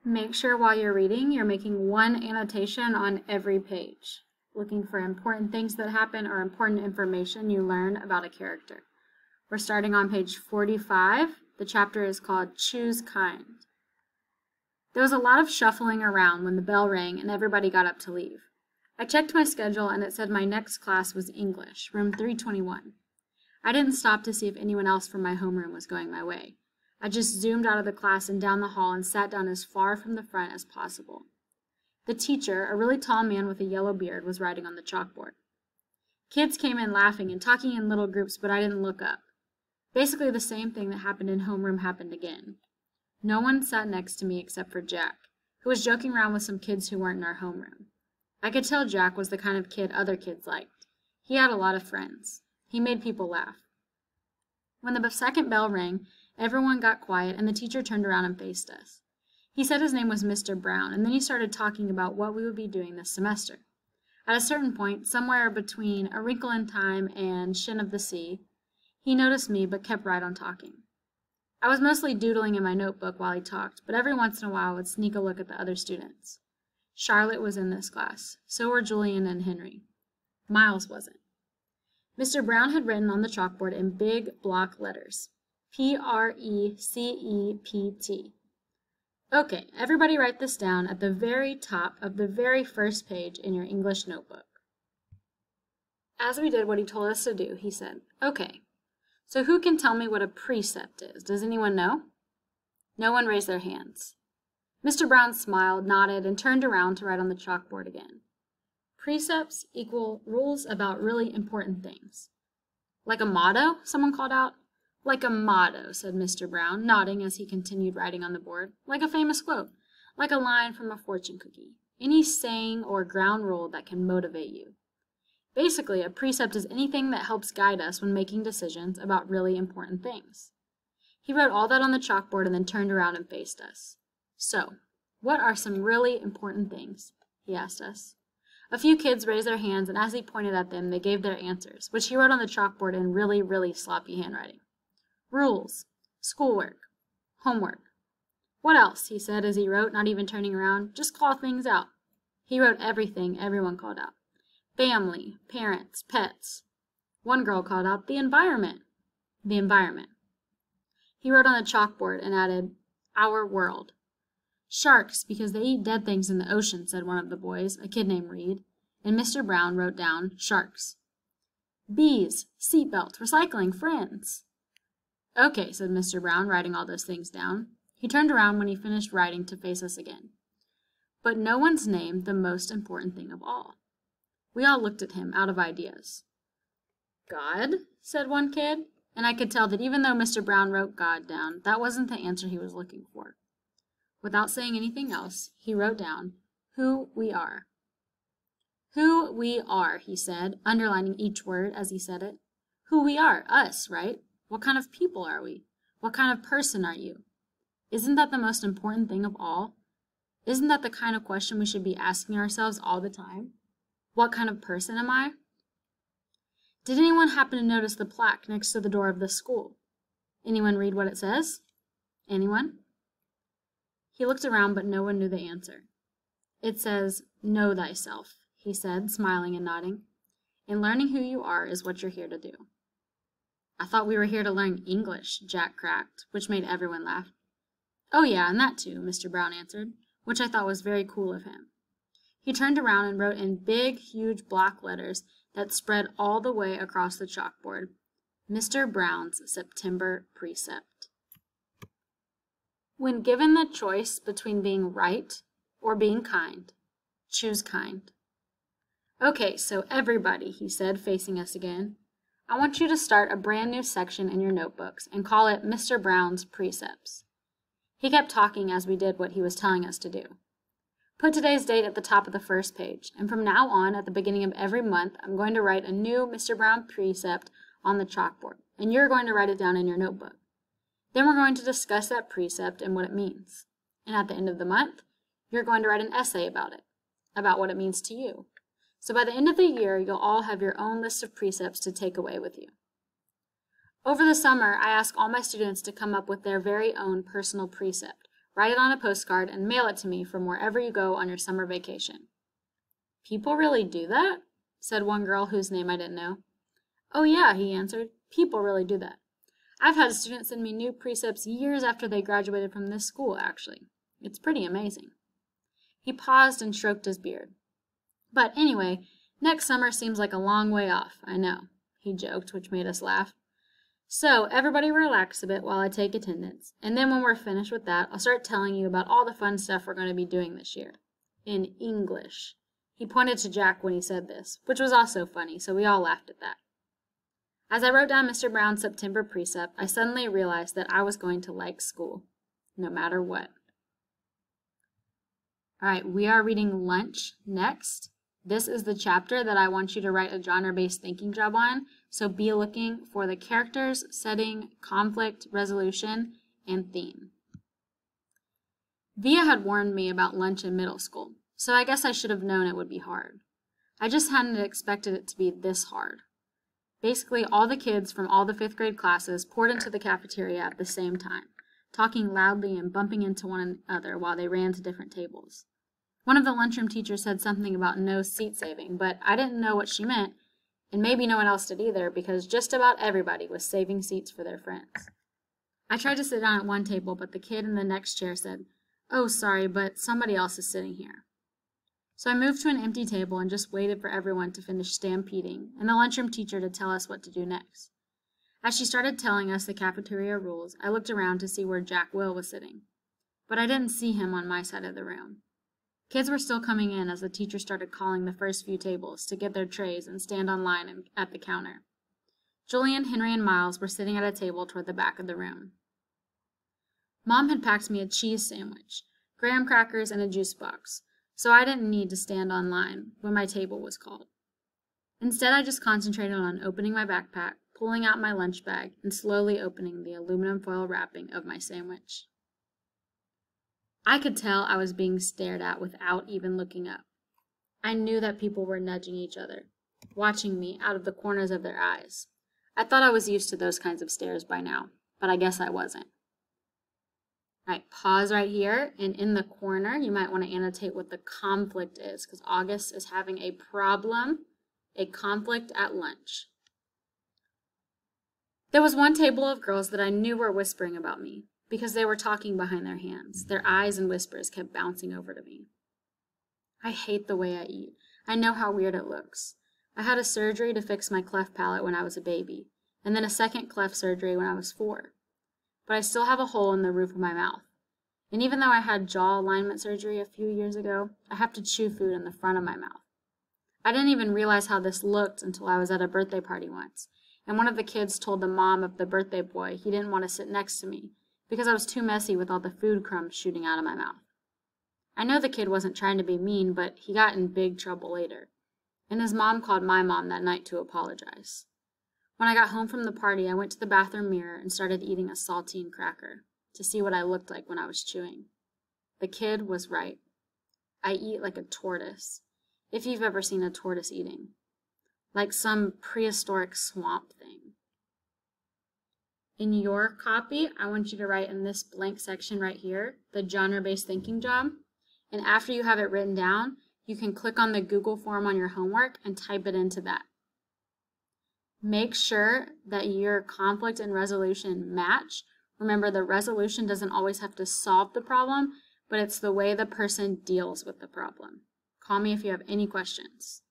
Make sure while you're reading, you're making one annotation on every page, looking for important things that happen or important information you learn about a character. We're starting on page 45. The chapter is called Choose Kind. There was a lot of shuffling around when the bell rang and everybody got up to leave. I checked my schedule and it said my next class was English, room 321. I didn't stop to see if anyone else from my homeroom was going my way. I just zoomed out of the class and down the hall and sat down as far from the front as possible. The teacher, a really tall man with a yellow beard, was writing on the chalkboard. Kids came in laughing and talking in little groups, but I didn't look up. Basically, the same thing that happened in homeroom happened again. No one sat next to me except for Jack, who was joking around with some kids who weren't in our homeroom. I could tell Jack was the kind of kid other kids liked. He had a lot of friends. He made people laugh. When the second bell rang, everyone got quiet and the teacher turned around and faced us. He said his name was Mr. Brown, and then he started talking about what we would be doing this semester. At a certain point, somewhere between A Wrinkle in Time and Shin of the Sea, he noticed me but kept right on talking. I was mostly doodling in my notebook while he talked, but every once in a while I would sneak a look at the other students. Charlotte was in this class. So were Julian and Henry. Miles wasn't. Mr. Brown had written on the chalkboard in big block letters, P-R-E-C-E-P-T. Okay, everybody write this down at the very top of the very first page in your English notebook. As we did what he told us to do, he said, okay, so who can tell me what a precept is? Does anyone know? No one raised their hands. Mr. Brown smiled, nodded, and turned around to write on the chalkboard again. Precepts equal rules about really important things. Like a motto? Someone called out. Like a motto, said Mr. Brown, nodding as he continued writing on the board. Like a famous quote. Like a line from a fortune cookie. Any saying or ground rule that can motivate you. Basically, a precept is anything that helps guide us when making decisions about really important things. He wrote all that on the chalkboard and then turned around and faced us. So, what are some really important things? He asked us. A few kids raised their hands, and as he pointed at them, they gave their answers, which he wrote on the chalkboard in really, really sloppy handwriting. Rules, schoolwork, homework. What else? He said as he wrote, not even turning around. Just call things out. He wrote everything everyone called out. Family, parents, pets. One girl called out the environment. The environment. He wrote on the chalkboard and added, our world. Sharks, because they eat dead things in the ocean, said one of the boys, a kid named Reed, and Mr. Brown wrote down sharks. Bees, seatbelts, recycling, friends. Okay, said Mr. Brown, writing all those things down. He turned around when he finished writing to face us again. But no one's named the most important thing of all. We all looked at him, out of ideas. God, said one kid, and I could tell that even though Mr. Brown wrote God down, that wasn't the answer he was looking for. Without saying anything else, he wrote down, who we are. Who we are, he said, underlining each word as he said it. Who we are, us, right? What kind of people are we? What kind of person are you? Isn't that the most important thing of all? Isn't that the kind of question we should be asking ourselves all the time? What kind of person am I? Did anyone happen to notice the plaque next to the door of the school? Anyone read what it says? Anyone? He looked around, but no one knew the answer. It says, know thyself, he said, smiling and nodding. And learning who you are is what you're here to do. I thought we were here to learn English, Jack cracked, which made everyone laugh. Oh yeah, and that too, Mr. Brown answered, which I thought was very cool of him. He turned around and wrote in big, huge block letters that spread all the way across the chalkboard, Mr. Brown's September Precept. When given the choice between being right or being kind, choose kind. Okay, so everybody, he said, facing us again, I want you to start a brand new section in your notebooks and call it Mr. Brown's Precepts. He kept talking as we did what he was telling us to do. Put today's date at the top of the first page, and from now on, at the beginning of every month, I'm going to write a new Mr. Brown precept on the chalkboard, and you're going to write it down in your notebook. Then we're going to discuss that precept and what it means. And at the end of the month, you're going to write an essay about it, about what it means to you. So by the end of the year, you'll all have your own list of precepts to take away with you. Over the summer, I ask all my students to come up with their very own personal precept, Write it on a postcard and mail it to me from wherever you go on your summer vacation." "People really do that?" said one girl whose name I didn't know. "Oh yeah," he answered. "People really do that. I've had students send me new precepts years after they graduated from this school, actually. It's pretty amazing." He paused and stroked his beard. "But anyway, next summer seems like a long way off, I know," he joked, which made us laugh. "So everybody relax a bit while I take attendance, and then when we're finished with that, I'll start telling you about all the fun stuff we're going to be doing this year. In English." He pointed to Jack when he said this, which was also funny, so we all laughed at that. As I wrote down Mr. Brown's September precept, I suddenly realized that I was going to like school, no matter what. All right, we are reading Lunch next. This is the chapter that I want you to write a genre-based thinking job on, so be looking for the characters, setting, conflict, resolution, and theme. Via had warned me about lunch in middle school, so I guess I should have known it would be hard. I just hadn't expected it to be this hard. Basically, all the kids from all the 5th grade classes poured into the cafeteria at the same time, talking loudly and bumping into one another while they ran to different tables. One of the lunchroom teachers said something about no seat saving, but I didn't know what she meant, and maybe no one else did either, because just about everybody was saving seats for their friends. I tried to sit down at one table, but the kid in the next chair said, "Oh, sorry, but somebody else is sitting here." So I moved to an empty table and just waited for everyone to finish stampeding, and the lunchroom teacher to tell us what to do next. As she started telling us the cafeteria rules, I looked around to see where Jack Will was sitting, but I didn't see him on my side of the room. Kids were still coming in as the teacher started calling the first few tables to get their trays and stand on line at the counter. Julian, Henry, and Miles were sitting at a table toward the back of the room. Mom had packed me a cheese sandwich, graham crackers, and a juice box, so I didn't need to stand on line when my table was called. Instead, I just concentrated on opening my backpack, pulling out my lunch bag, and slowly opening the aluminum foil wrapping of my sandwich. I could tell I was being stared at without even looking up. I knew that people were nudging each other, watching me out of the corners of their eyes. I thought I was used to those kinds of stares by now, but I guess I wasn't. All right, pause right here, and in the corner, you might want to annotate what the conflict is, because August is having a problem, a conflict at lunch. There was one table of girls that I knew were whispering about me, because they were talking behind their hands. Their eyes and whispers kept bouncing over to me. I hate the way I eat. I know how weird it looks. I had a surgery to fix my cleft palate when I was a baby, and then a second cleft surgery when I was 4. But I still have a hole in the roof of my mouth. And even though I had jaw alignment surgery a few years ago, I have to chew food in the front of my mouth. I didn't even realize how this looked until I was at a birthday party once, and one of the kids told the mom of the birthday boy he didn't want to sit next to me because I was too messy with all the food crumbs shooting out of my mouth. I know the kid wasn't trying to be mean, but he got in big trouble later, and his mom called my mom that night to apologize. When I got home from the party, I went to the bathroom mirror and started eating a saltine cracker to see what I looked like when I was chewing. The kid was right. I eat like a tortoise, if you've ever seen a tortoise eating, like some prehistoric swamp thing. In your copy, I want you to write in this blank section right here, the genre-based thinking job, and after you have it written down, you can click on the Google form on your homework and type it into that. Make sure that your conflict and resolution match. Remember, the resolution doesn't always have to solve the problem, but it's the way the person deals with the problem. Call me if you have any questions.